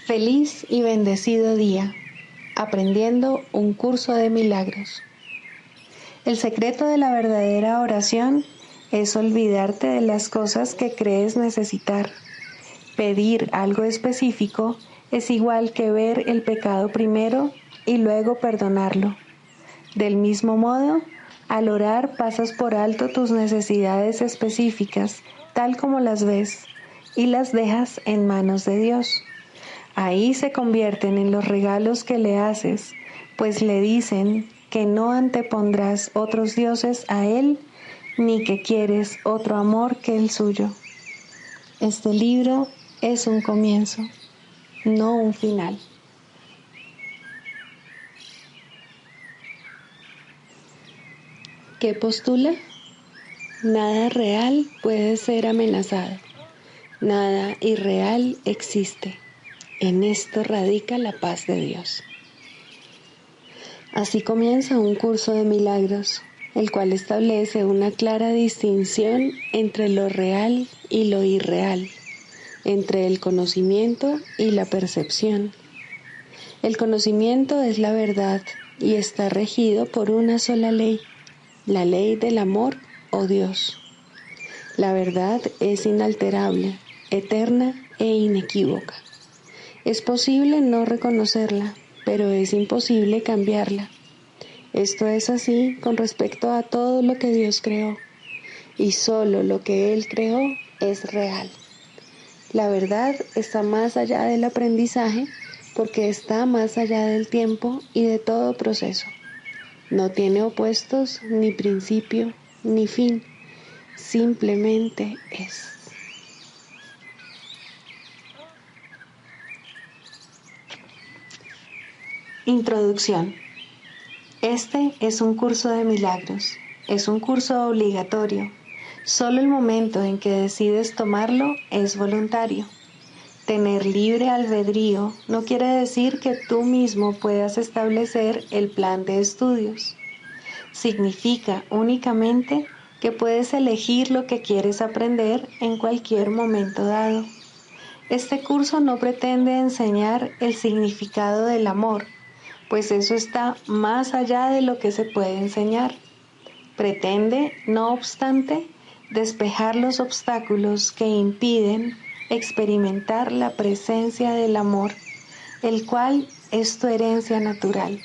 Feliz y bendecido día, aprendiendo un curso de milagros. El secreto de la verdadera oración es olvidarte de las cosas que crees necesitar. Pedir algo específico es igual que ver el pecado primero y luego perdonarlo. Del mismo modo, al orar pasas por alto tus necesidades específicas, tal como las ves, y las dejas en manos de Dios. Ahí se convierten en los regalos que le haces, pues le dicen que no antepondrás otros dioses a Él, ni que quieres otro amor que el suyo. Este libro es un comienzo, no un final. ¿Qué postula? Nada real puede ser amenazado. Nada irreal existe. En esto radica la paz de Dios. Así comienza un curso de milagros, el cual establece una clara distinción entre lo real y lo irreal, entre el conocimiento y la percepción. El conocimiento es la verdad y está regido por una sola ley, la ley del amor o Dios. La verdad es inalterable, eterna e inequívoca. Es posible no reconocerla, pero es imposible cambiarla. Esto es así con respecto a todo lo que Dios creó, y solo lo que Él creó es real. La verdad está más allá del aprendizaje porque está más allá del tiempo y de todo proceso. No tiene opuestos, ni principio, ni fin. Simplemente es. Introducción. Este es un curso de milagros. Es un curso obligatorio. Solo el momento en que decides tomarlo es voluntario. Tener libre albedrío no quiere decir que tú mismo puedas establecer el plan de estudios. Significa únicamente que puedes elegir lo que quieres aprender en cualquier momento dado. Este curso no pretende enseñar el significado del amor, pues eso está más allá de lo que se puede enseñar. Pretende, no obstante, despejar los obstáculos que impiden experimentar la presencia del amor, el cual es tu herencia natural.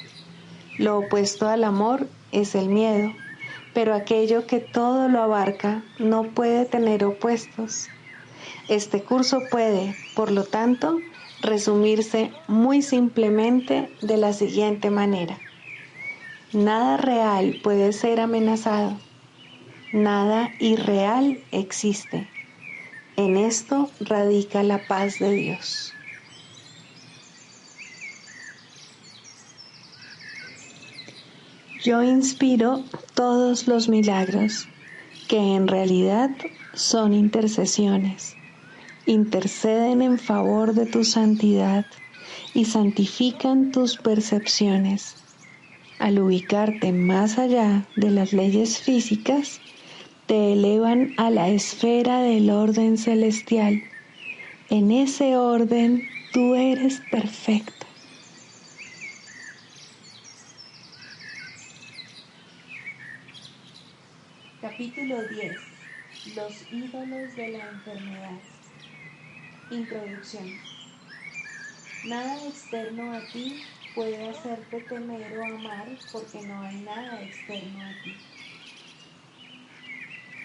Lo opuesto al amor es el miedo, pero aquello que todo lo abarca no puede tener opuestos. Este curso puede, por lo tanto, resumirse muy simplemente de la siguiente manera. Nada real puede ser amenazado. Nada irreal existe. En esto radica la paz de Dios. Yo inspiro todos los milagros, que en realidad son intercesiones. Interceden en favor de tu santidad y santifican tus percepciones. Al ubicarte más allá de las leyes físicas, te elevan a la esfera del orden celestial. En ese orden tú eres perfecto. Capítulo 10. Los ídolos de la enfermedad. Introducción. Nada externo a ti puede hacerte temer o amar porque no hay nada externo a ti.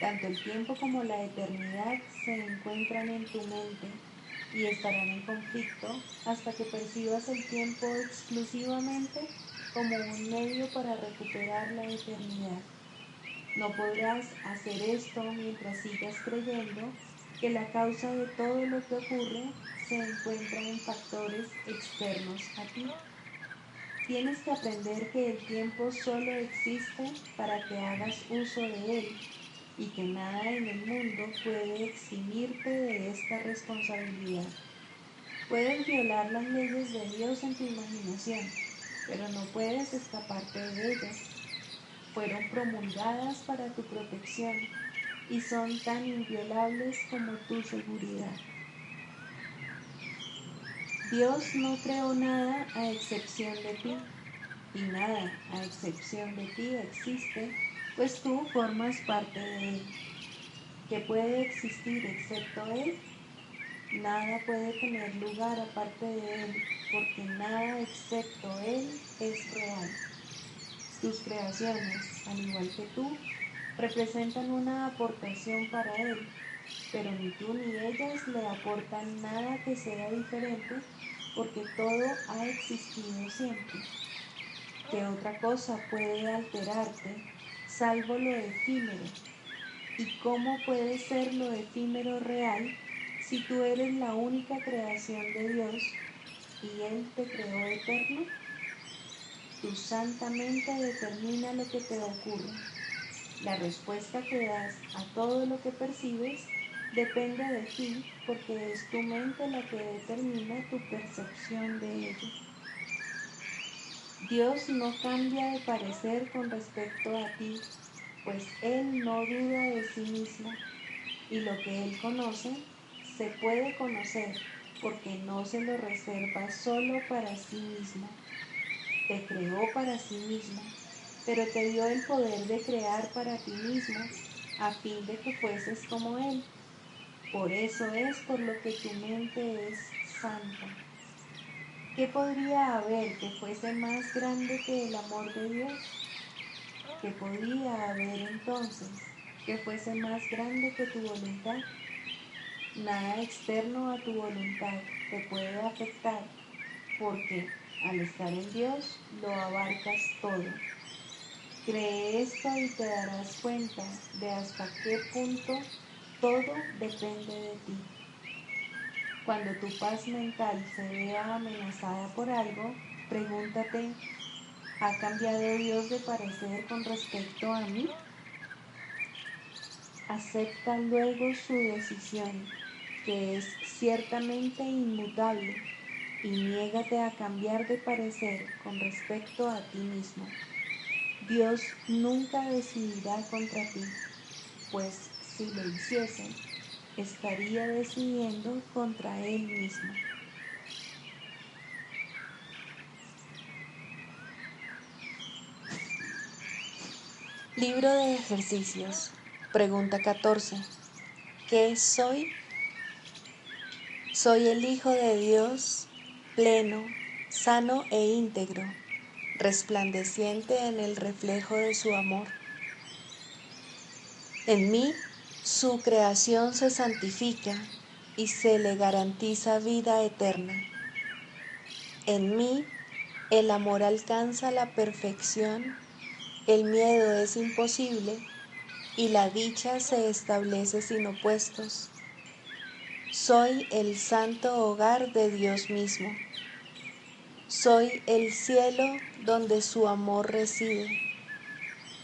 Tanto el tiempo como la eternidad se encuentran en tu mente y estarán en conflicto hasta que percibas el tiempo exclusivamente como un medio para recuperar la eternidad. No podrás hacer esto mientras sigas creyendo que la causa de todo lo que ocurre se encuentra en factores externos a ti. Tienes que aprender que el tiempo solo existe para que hagas uso de él y que nada en el mundo puede eximirte de esta responsabilidad. Puedes violar las leyes de Dios en tu imaginación, pero no puedes escaparte de ellas. Fueron promulgadas para tu protección y son tan inviolables como tu seguridad. Dios no creó nada a excepción de ti, y nada a excepción de ti existe, pues tú formas parte de Él. ¿Qué puede existir excepto Él? Nada puede tener lugar aparte de Él, porque nada excepto Él es real. Tus creaciones, al igual que tú, representan una aportación para Él, pero ni tú ni ellas le aportan nada que sea diferente, porque todo ha existido siempre. ¿Qué otra cosa puede alterarte, salvo lo efímero? ¿Y cómo puede ser lo efímero real si tú eres la única creación de Dios y Él te creó eterno? Tu santa mente determina lo que te ocurre. La respuesta que das a todo lo que percibes depende de ti, porque es tu mente la que determina tu percepción de ello. Dios no cambia de parecer con respecto a ti, pues Él no duda de sí mismo, y lo que Él conoce se puede conocer, porque no se lo reserva solo para sí mismo. Te creó para sí mismo, pero te dio el poder de crear para ti mismo, a fin de que fueses como Él. Por eso es por lo que tu mente es santa. ¿Qué podría haber que fuese más grande que el amor de Dios? ¿Qué podía haber entonces que fuese más grande que tu voluntad? Nada externo a tu voluntad te puede afectar, porque al estar en Dios lo abarcas todo. Cree esto y te darás cuenta de hasta qué punto todo depende de ti. Cuando tu paz mental se vea amenazada por algo, pregúntate, ¿ha cambiado Dios de parecer con respecto a mí? Acepta luego su decisión, que es ciertamente inmutable, y niégate a cambiar de parecer con respecto a ti mismo. Dios nunca decidirá contra ti, pues si lo hiciese, estaría decidiendo contra Él mismo. Libro de ejercicios. Pregunta 14. ¿Qué soy? Soy el Hijo de Dios, pleno, sano e íntegro, resplandeciente en el reflejo de su amor. En mí, su creación se santifica y se le garantiza vida eterna. En mí, el amor alcanza la perfección, el miedo es imposible y la dicha se establece sin opuestos. Soy el santo hogar de Dios mismo. Soy el cielo donde su amor reside.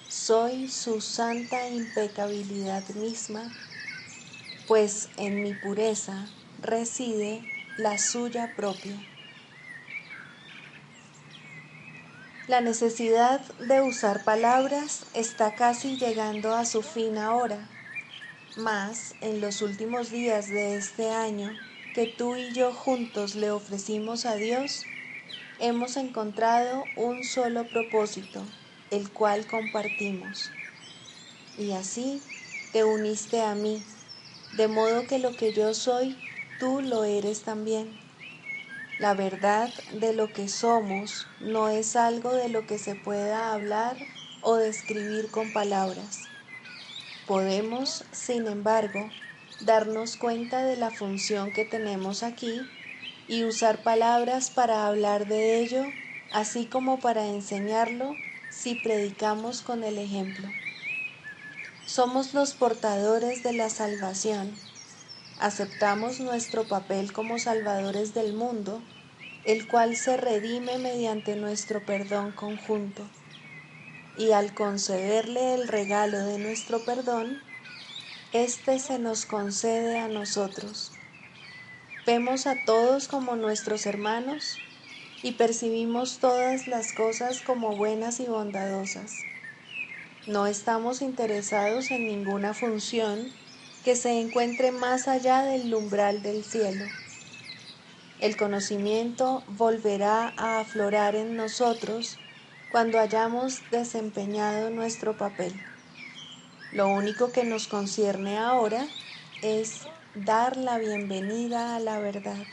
Soy su santa impecabilidad misma, pues en mi pureza reside la suya propia. La necesidad de usar palabras está casi llegando a su fin ahora, mas en los últimos días de este año que tú y yo juntos le ofrecimos a Dios, hemos encontrado un solo propósito, el cual compartimos. Y así te uniste a mí, de modo que lo que yo soy, tú lo eres también. La verdad de lo que somos no es algo de lo que se pueda hablar o describir con palabras. Podemos, sin embargo, darnos cuenta de la función que tenemos aquí y usar palabras para hablar de ello, así como para enseñarlo si predicamos con el ejemplo. Somos los portadores de la salvación. Aceptamos nuestro papel como salvadores del mundo, el cual se redime mediante nuestro perdón conjunto. Y al concederle el regalo de nuestro perdón, éste se nos concede a nosotros. Vemos a todos como nuestros hermanos y percibimos todas las cosas como buenas y bondadosas. No estamos interesados en ninguna función que se encuentre más allá del umbral del cielo. El conocimiento volverá a aflorar en nosotros cuando hayamos desempeñado nuestro papel. Lo único que nos concierne ahora es dar la bienvenida a la verdad.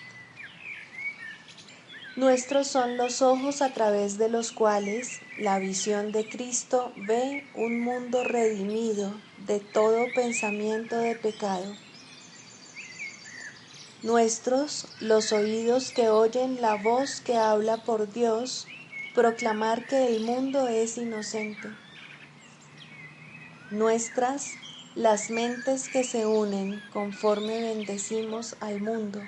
Nuestros son los ojos a través de los cuales la visión de Cristo ve un mundo redimido de todo pensamiento de pecado. Nuestros los oídos que oyen la voz que habla por Dios, proclamar que el mundo es inocente. Nuestras las mentes que se unen conforme bendecimos al mundo.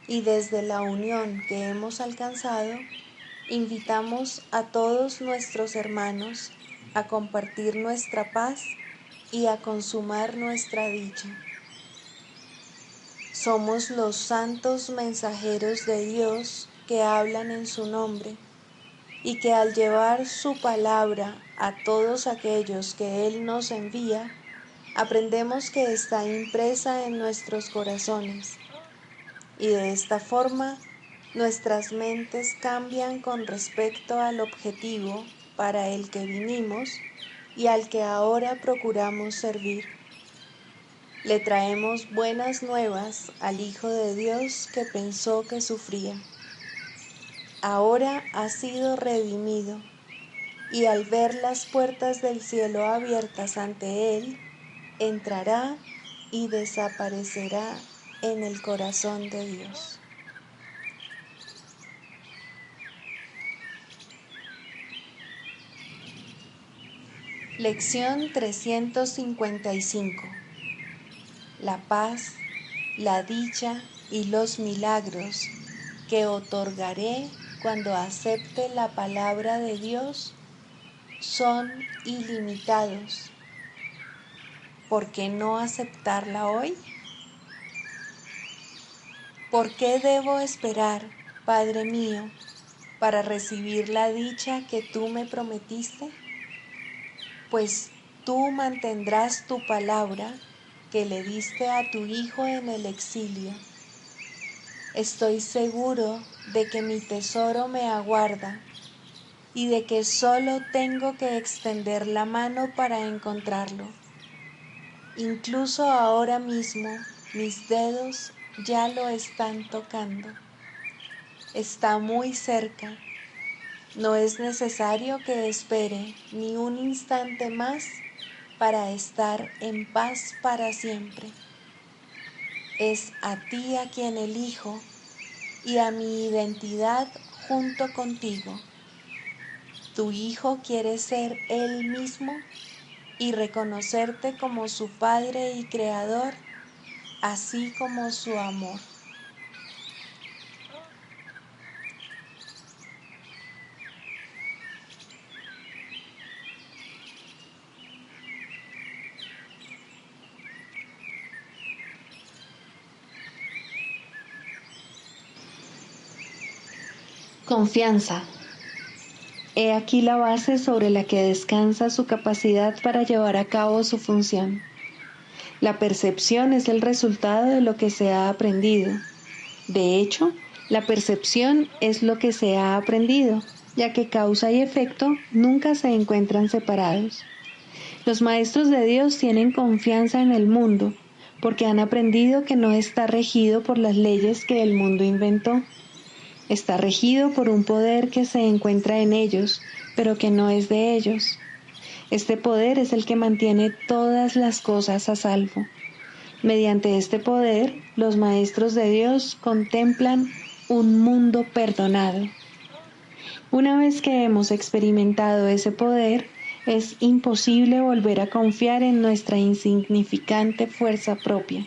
Y desde la unión que hemos alcanzado, invitamos a todos nuestros hermanos a compartir nuestra paz y a consumar nuestra dicha. Somos los santos mensajeros de Dios que hablan en su nombre y que al llevar su palabra a todos aquellos que Él nos envía, aprendemos que está impresa en nuestros corazones. Y de esta forma, nuestras mentes cambian con respecto al objetivo para el que vinimos y al que ahora procuramos servir. Le traemos buenas nuevas al Hijo de Dios que pensó que sufría. Ahora ha sido redimido y al ver las puertas del cielo abiertas ante Él, entrará y desaparecerá en el corazón de Dios. Lección 355. La paz, la dicha y los milagros que otorgaré cuando acepte la palabra de Dios son ilimitados. ¿Por qué no aceptarla hoy? ¿Por qué debo esperar, Padre mío, para recibir la dicha que tú me prometiste? Pues tú mantendrás tu palabra que le diste a tu Hijo en el exilio. Estoy seguro de que mi tesoro me aguarda y de que solo tengo que extender la mano para encontrarlo. Incluso ahora mismo mis dedos ya lo están tocando. Está muy cerca. No es necesario que espere ni un instante más para estar en paz para siempre. Es a ti a quien elijo y a mi identidad junto contigo. Tu Hijo quiere ser Él mismo y reconocerte como su Padre y Creador, así como su amor. Confianza. He aquí la base sobre la que descansa su capacidad para llevar a cabo su función. La percepción es el resultado de lo que se ha aprendido. De hecho, la percepción es lo que se ha aprendido, ya que causa y efecto nunca se encuentran separados. Los maestros de Dios tienen confianza en el mundo, porque han aprendido que no está regido por las leyes que el mundo inventó. Está regido por un poder que se encuentra en ellos, pero que no es de ellos. Este poder es el que mantiene todas las cosas a salvo. Mediante este poder, los maestros de Dios contemplan un mundo perdonado. Una vez que hemos experimentado ese poder, es imposible volver a confiar en nuestra insignificante fuerza propia.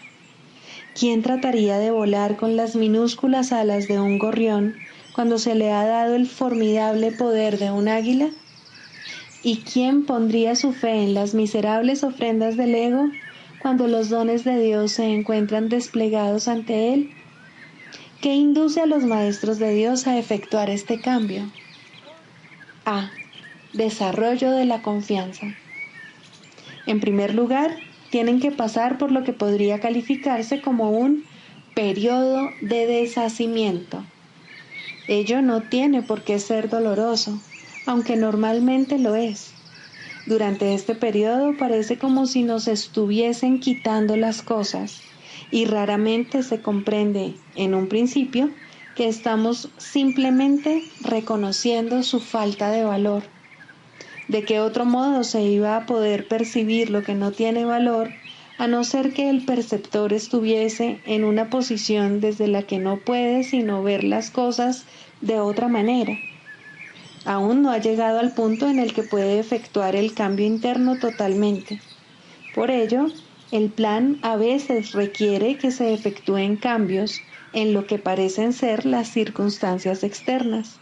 ¿Quién trataría de volar con las minúsculas alas de un gorrión cuando se le ha dado el formidable poder de un águila? ¿Y quién pondría su fe en las miserables ofrendas del ego cuando los dones de Dios se encuentran desplegados ante él? ¿Qué induce a los maestros de Dios a efectuar este cambio? A. Desarrollo de la confianza. En primer lugar, tienen que pasar por lo que podría calificarse como un periodo de deshacimiento. Ello no tiene por qué ser doloroso, aunque normalmente lo es. Durante este periodo parece como si nos estuviesen quitando las cosas y raramente se comprende, en un principio, que estamos simplemente reconociendo su falta de valor. ¿De qué otro modo se iba a poder percibir lo que no tiene valor, a no ser que el perceptor estuviese en una posición desde la que no puede sino ver las cosas de otra manera? Aún no ha llegado al punto en el que puede efectuar el cambio interno totalmente. Por ello, el plan a veces requiere que se efectúen cambios en lo que parecen ser las circunstancias externas.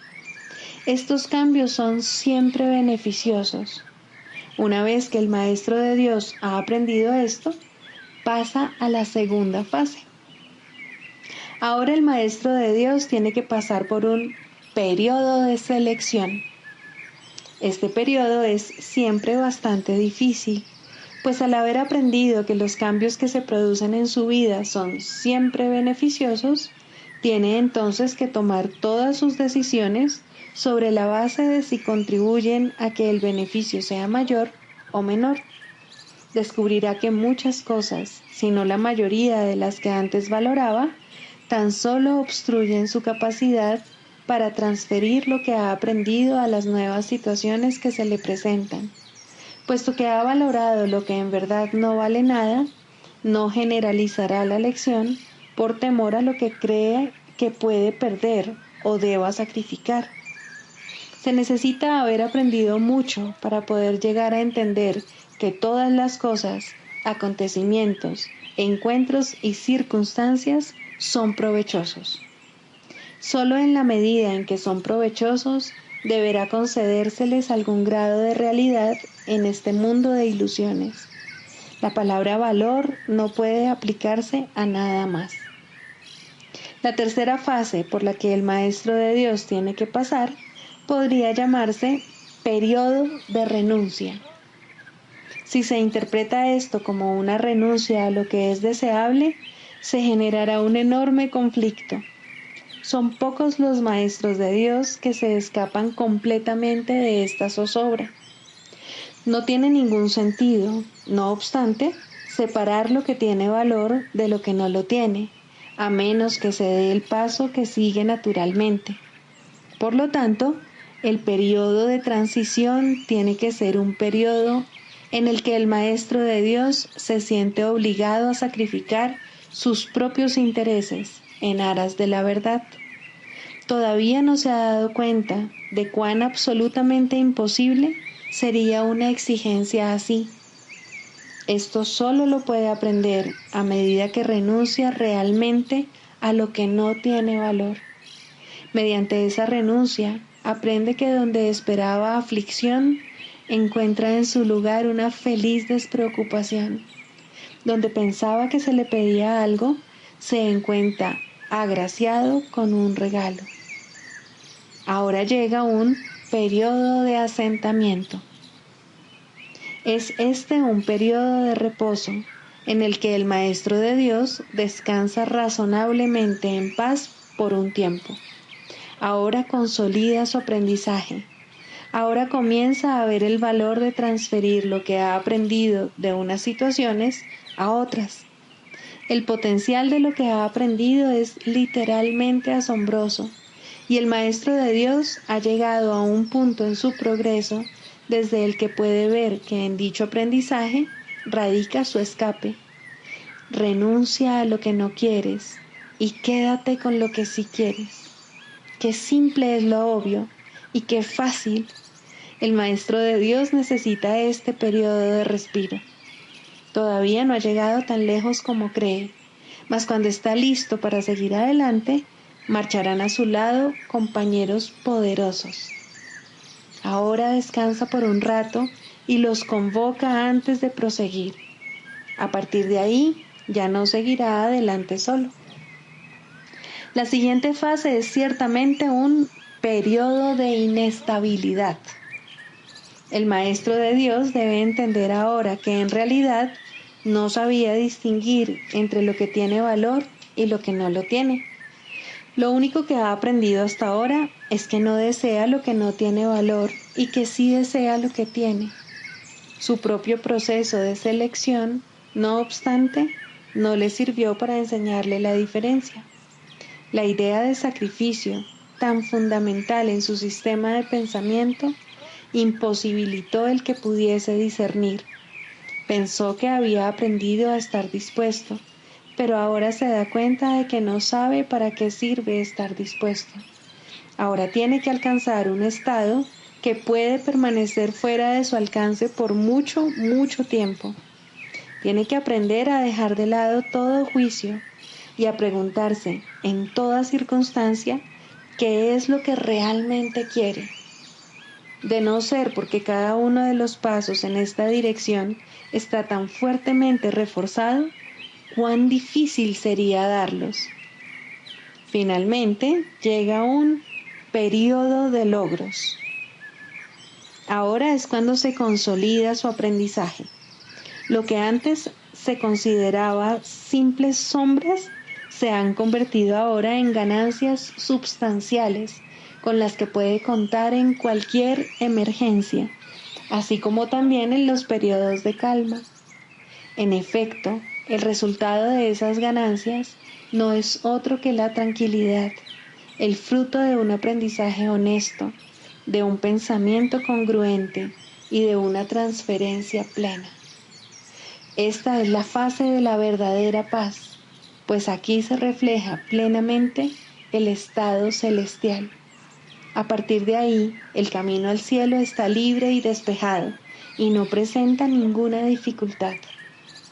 Estos cambios son siempre beneficiosos. Una vez que el Maestro de Dios ha aprendido esto, pasa a la segunda fase. Ahora el Maestro de Dios tiene que pasar por un periodo de selección. Este periodo es siempre bastante difícil, pues al haber aprendido que los cambios que se producen en su vida son siempre beneficiosos, tiene entonces que tomar todas sus decisiones sobre la base de si contribuyen a que el beneficio sea mayor o menor. Descubrirá que muchas cosas, si no la mayoría de las que antes valoraba, tan solo obstruyen su capacidad para transferir lo que ha aprendido a las nuevas situaciones que se le presentan. Puesto que ha valorado lo que en verdad no vale nada, no generalizará la lección por temor a lo que cree que puede perder o deba sacrificar. Se necesita haber aprendido mucho para poder llegar a entender que todas las cosas, acontecimientos, encuentros y circunstancias son provechosos. Solo en la medida en que son provechosos, deberá concedérseles algún grado de realidad en este mundo de ilusiones. La palabra valor no puede aplicarse a nada más. La tercera fase por la que el Maestro de Dios tiene que pasar podría llamarse periodo de renuncia. Si se interpreta esto como una renuncia a lo que es deseable, se generará un enorme conflicto. Son pocos los maestros de Dios que se escapan completamente de esta zozobra. No tiene ningún sentido, no obstante, separar lo que tiene valor de lo que no lo tiene, a menos que se dé el paso que sigue naturalmente. Por lo tanto, el periodo de transición tiene que ser un periodo en el que el Maestro de Dios se siente obligado a sacrificar sus propios intereses en aras de la verdad. Todavía no se ha dado cuenta de cuán absolutamente imposible sería una exigencia así. Esto solo lo puede aprender a medida que renuncia realmente a lo que no tiene valor. Mediante esa renuncia, aprende que donde esperaba aflicción, encuentra en su lugar una feliz despreocupación. Donde pensaba que se le pedía algo, se encuentra agraciado con un regalo. Ahora llega un periodo de asentamiento. Es este un periodo de reposo en el que el Maestro de Dios descansa razonablemente en paz por un tiempo. Ahora consolida su aprendizaje. Ahora comienza a ver el valor de transferir lo que ha aprendido de unas situaciones a otras. El potencial de lo que ha aprendido es literalmente asombroso, y el Maestro de Dios ha llegado a un punto en su progreso desde el que puede ver que en dicho aprendizaje radica su escape. Renuncia a lo que no quieres y quédate con lo que sí quieres. Qué simple es lo obvio y qué fácil. El Maestro de Dios necesita este periodo de respiro. Todavía no ha llegado tan lejos como cree, mas cuando está listo para seguir adelante, marcharán a su lado compañeros poderosos. Ahora descansa por un rato y los convoca antes de proseguir. A partir de ahí, ya no seguirá adelante solo. La siguiente fase es ciertamente un periodo de inestabilidad. El Maestro de Dios debe entender ahora que en realidad no sabía distinguir entre lo que tiene valor y lo que no lo tiene. Lo único que ha aprendido hasta ahora es que no desea lo que no tiene valor y que sí desea lo que tiene. Su propio proceso de selección, no obstante, no le sirvió para enseñarle la diferencia. La idea de sacrificio, tan fundamental en su sistema de pensamiento, imposibilitó el que pudiese discernir. Pensó que había aprendido a estar dispuesto, pero ahora se da cuenta de que no sabe para qué sirve estar dispuesto. Ahora tiene que alcanzar un estado que puede permanecer fuera de su alcance por mucho, mucho tiempo. Tiene que aprender a dejar de lado todo juicio y a preguntarse en toda circunstancia qué es lo que realmente quiere. De no ser porque cada uno de los pasos en esta dirección está tan fuertemente reforzado, cuán difícil sería darlos. Finalmente llega un periodo de logros. Ahora es cuando se consolida su aprendizaje. Lo que antes se consideraba simples sombras se han convertido ahora en ganancias substanciales con las que puede contar en cualquier emergencia, así como también en los periodos de calma. En efecto, el resultado de esas ganancias no es otro que la tranquilidad, el fruto de un aprendizaje honesto, de un pensamiento congruente y de una transferencia plena. Esta es la fase de la verdadera paz, pues aquí se refleja plenamente el estado celestial. A partir de ahí, el camino al cielo está libre y despejado y no presenta ninguna dificultad.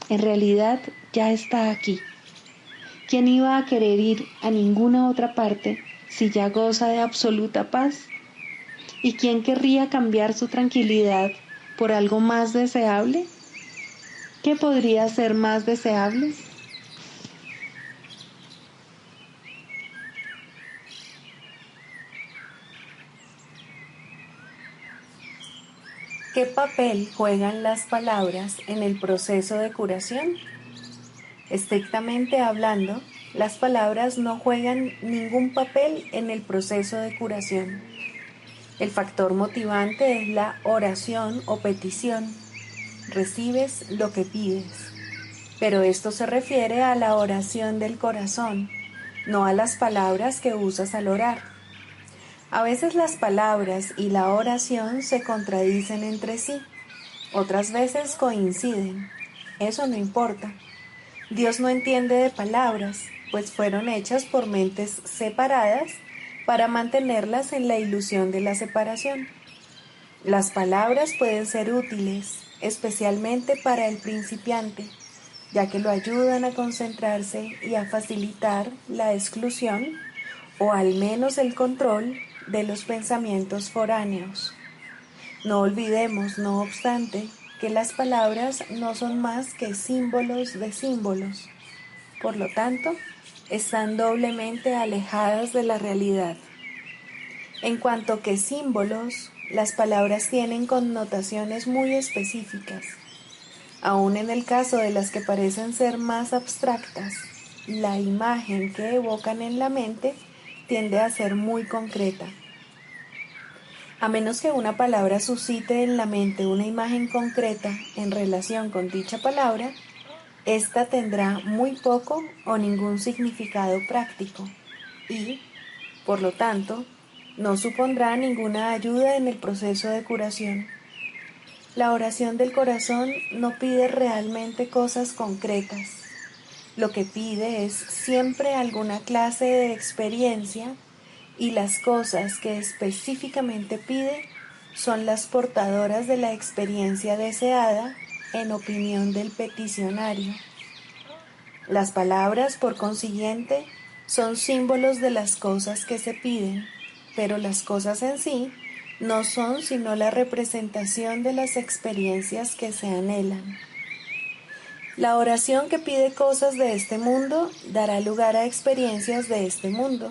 En realidad ya está aquí. ¿Quién iba a querer ir a ninguna otra parte si ya goza de absoluta paz? ¿Y quién querría cambiar su tranquilidad por algo más deseable? ¿Qué podría ser más deseable? ¿Qué papel juegan las palabras en el proceso de curación? Estrictamente hablando, las palabras no juegan ningún papel en el proceso de curación. El factor motivante es la oración o petición. Recibes lo que pides. Pero esto se refiere a la oración del corazón, no a las palabras que usas al orar. A veces las palabras y la oración se contradicen entre sí, otras veces coinciden. Eso no importa. Dios no entiende de palabras, pues fueron hechas por mentes separadas para mantenerlas en la ilusión de la separación. Las palabras pueden ser útiles, especialmente para el principiante, ya que lo ayudan a concentrarse y a facilitar la exclusión o al menos el control de los pensamientos foráneos. No olvidemos, no obstante, que las palabras no son más que símbolos de símbolos. Por lo tanto, están doblemente alejadas de la realidad. En cuanto que símbolos, las palabras tienen connotaciones muy específicas. Aun en el caso de las que parecen ser más abstractas, la imagen que evocan en la mente tiende a ser muy concreta. A menos que una palabra suscite en la mente una imagen concreta en relación con dicha palabra, ésta tendrá muy poco o ningún significado práctico y, por lo tanto, no supondrá ninguna ayuda en el proceso de curación. La oración del corazón no pide realmente cosas concretas. Lo que pide es siempre alguna clase de experiencia y las cosas que específicamente pide son las portadoras de la experiencia deseada en opinión del peticionario. Las palabras, por consiguiente, son símbolos de las cosas que se piden, pero las cosas en sí no son sino la representación de las experiencias que se anhelan. La oración que pide cosas de este mundo dará lugar a experiencias de este mundo.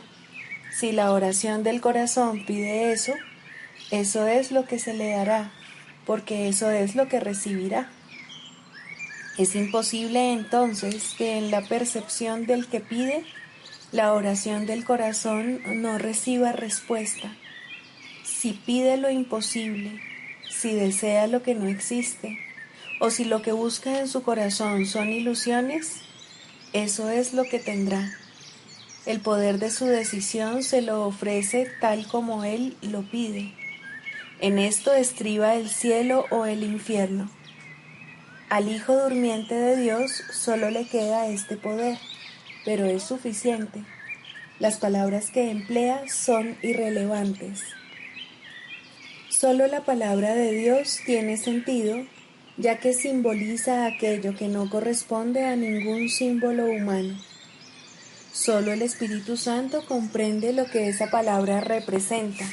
Si la oración del corazón pide eso, eso es lo que se le dará, porque eso es lo que recibirá. Es imposible entonces que en la percepción del que pide, la oración del corazón no reciba respuesta. Si pide lo imposible, si desea lo que no existe, o si lo que busca en su corazón son ilusiones, eso es lo que tendrá. El poder de su decisión se lo ofrece tal como él lo pide. En esto estriba el cielo o el infierno. Al Hijo durmiente de Dios solo le queda este poder, pero es suficiente. Las palabras que emplea son irrelevantes. Solo la palabra de Dios tiene sentido, ya que simboliza aquello que no corresponde a ningún símbolo humano. Solo el Espíritu Santo comprende lo que esa palabra representa,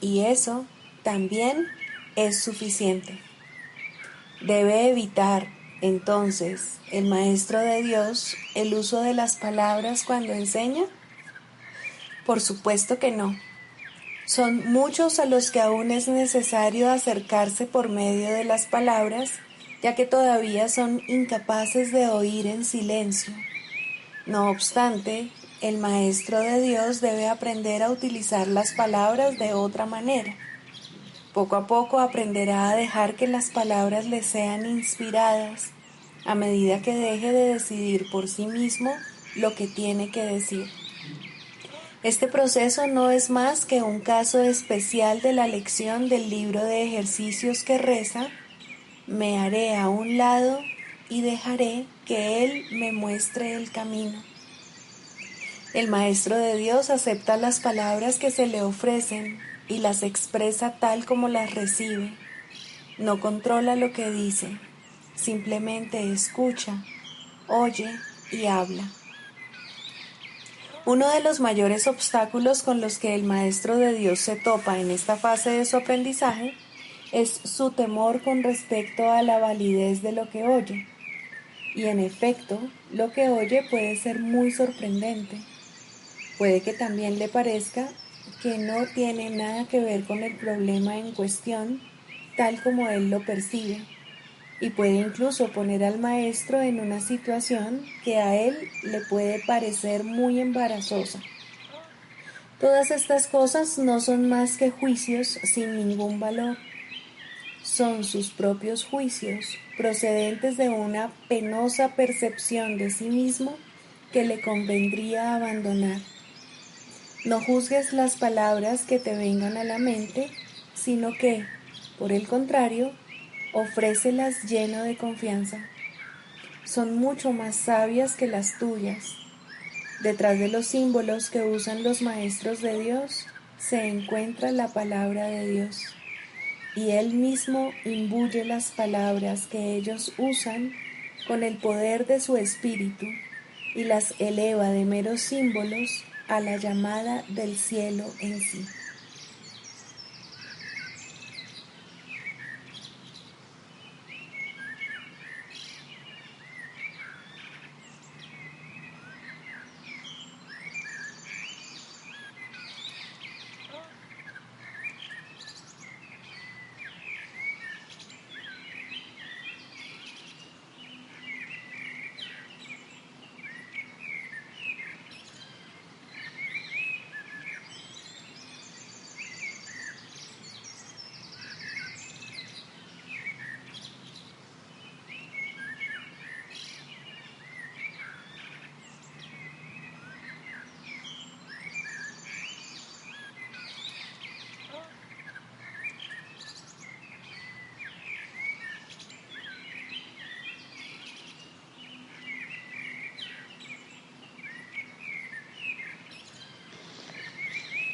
y eso también es suficiente. Debe evitar, entonces, el Maestro de Dios el uso de las palabras cuando enseña. Por supuesto que no. Son muchos a los que aún es necesario acercarse por medio de las palabras, ya que todavía son incapaces de oír en silencio. No obstante, el Maestro de Dios debe aprender a utilizar las palabras de otra manera. Poco a poco aprenderá a dejar que las palabras le sean inspiradas, a medida que deje de decidir por sí mismo lo que tiene que decir. Este proceso no es más que un caso especial de la lección del libro de ejercicios que reza: me haré a un lado y dejaré que Él me muestre el camino. El Maestro de Dios acepta las palabras que se le ofrecen y las expresa tal como las recibe. No controla lo que dice, simplemente escucha, oye y habla. Uno de los mayores obstáculos con los que el Maestro de Dios se topa en esta fase de su aprendizaje es su temor con respecto a la validez de lo que oye. Y en efecto, lo que oye puede ser muy sorprendente. Puede que también le parezca que no tiene nada que ver con el problema en cuestión, tal como él lo percibe, y puede incluso poner al maestro en una situación que a él le puede parecer muy embarazosa. Todas estas cosas no son más que juicios sin ningún valor. Son sus propios juicios, procedentes de una penosa percepción de sí mismo que le convendría abandonar. No juzgues las palabras que te vengan a la mente, sino que, por el contrario, ofrécelas lleno de confianza. Son mucho más sabias que las tuyas. Detrás de los símbolos que usan los maestros de Dios se encuentra la palabra de Dios, y Él mismo imbuye las palabras que ellos usan con el poder de su espíritu y las eleva de meros símbolos a la llamada del cielo en sí.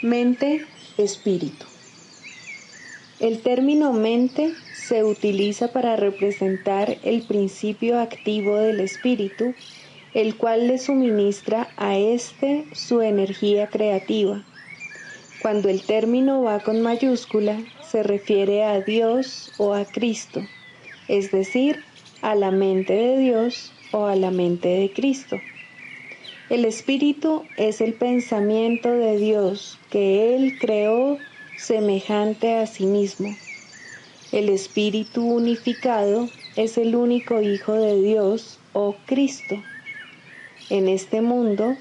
Mente, espíritu. El término mente se utiliza para representar el principio activo del espíritu, el cual le suministra a éste su energía creativa. Cuando el término va con mayúscula, se refiere a Dios o a Cristo, es decir, a la mente de Dios o a la mente de Cristo. El espíritu es el pensamiento de Dios que Él creó semejante a sí mismo. El espíritu unificado es el único Hijo de Dios o Cristo. En este mundo,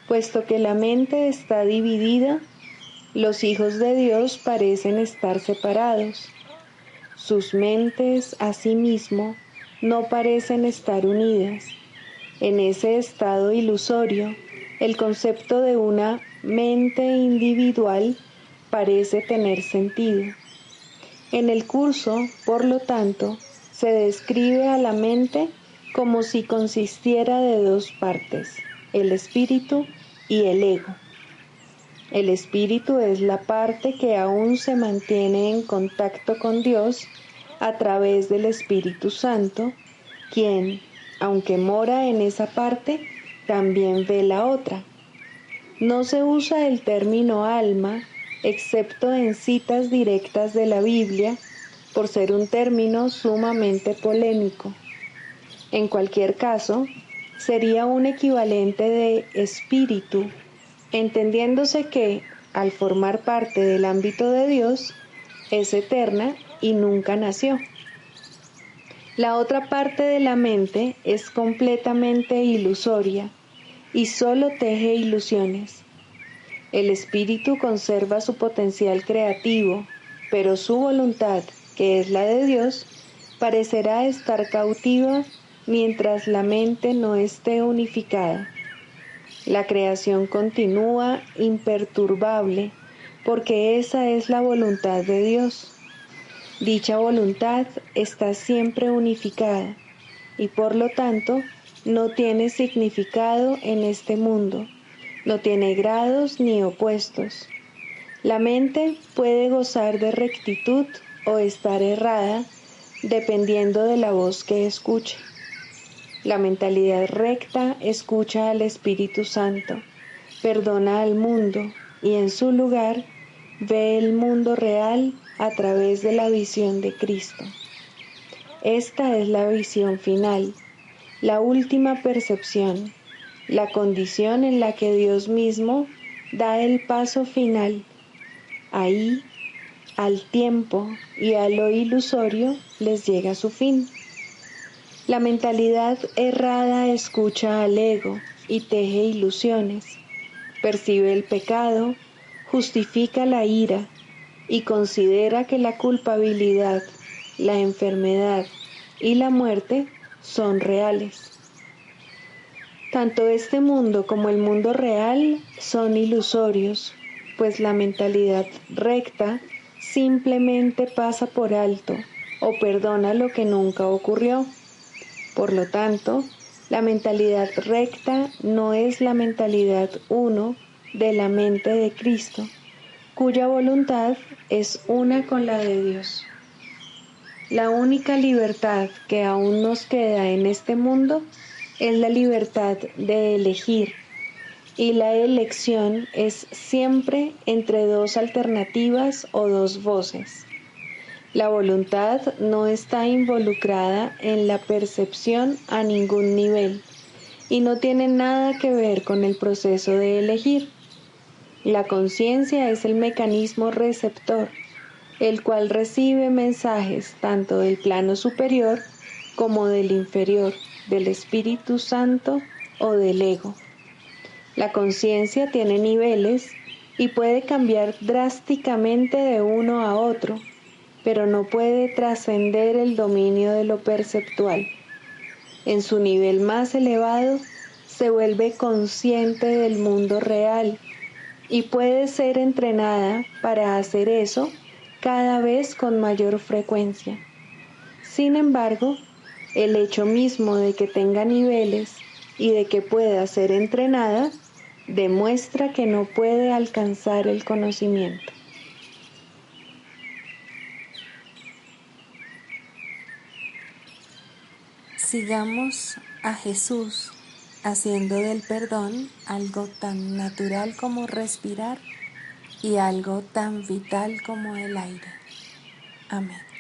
puesto que la mente está dividida, los hijos de Dios parecen estar separados. Sus mentes, asimismo, no parecen estar unidas. En ese estado ilusorio, el concepto de una mente individual parece tener sentido. En el curso, por lo tanto, se describe a la mente como si consistiera de dos partes, el espíritu y el ego. El espíritu es la parte que aún se mantiene en contacto con Dios a través del Espíritu Santo, quien, aunque mora en esa parte, también ve la otra. No se usa el término alma, excepto en citas directas de la Biblia, por ser un término sumamente polémico. En cualquier caso, sería un equivalente de espíritu, entendiéndose que, al formar parte del ámbito de Dios, es eterna y nunca nació. La otra parte de la mente es completamente ilusoria y solo teje ilusiones. El espíritu conserva su potencial creativo, pero su voluntad, que es la de Dios, parecerá estar cautiva mientras la mente no esté unificada. La creación continúa imperturbable, porque esa es la voluntad de Dios. Dicha voluntad está siempre unificada y por lo tanto no tiene significado en este mundo, no tiene grados ni opuestos. La mente puede gozar de rectitud o estar errada dependiendo de la voz que escuche. La mentalidad recta escucha al Espíritu Santo, perdona al mundo y en su lugar ve el mundo real a través de la visión de Cristo. Esta es la visión final, la última percepción, la condición en la que Dios mismo da el paso final. Ahí, al tiempo y a lo ilusorio les llega su fin. La mentalidad errada escucha al ego y teje ilusiones, percibe el pecado, justifica la ira y considera que la culpabilidad, la enfermedad y la muerte son reales. Tanto este mundo como el mundo real son ilusorios, pues la mentalidad recta simplemente pasa por alto o perdona lo que nunca ocurrió. Por lo tanto, la mentalidad recta no es la mentalidad uno de la mente de Cristo, cuya voluntad es una con la de Dios. La única libertad que aún nos queda en este mundo es la libertad de elegir, y la elección es siempre entre dos alternativas o dos voces. La voluntad no está involucrada en la percepción a ningún nivel y no tiene nada que ver con el proceso de elegir. La conciencia es el mecanismo receptor, el cual recibe mensajes tanto del plano superior como del inferior, del Espíritu Santo o del ego. La conciencia tiene niveles y puede cambiar drásticamente de uno a otro, pero no puede trascender el dominio de lo perceptual. En su nivel más elevado, se vuelve consciente del mundo real y puede ser entrenada para hacer eso cada vez con mayor frecuencia. Sin embargo, el hecho mismo de que tenga niveles y de que pueda ser entrenada demuestra que no puede alcanzar el conocimiento. Sigamos a Jesús haciendo del perdón algo tan natural como respirar y algo tan vital como el aire. Amén.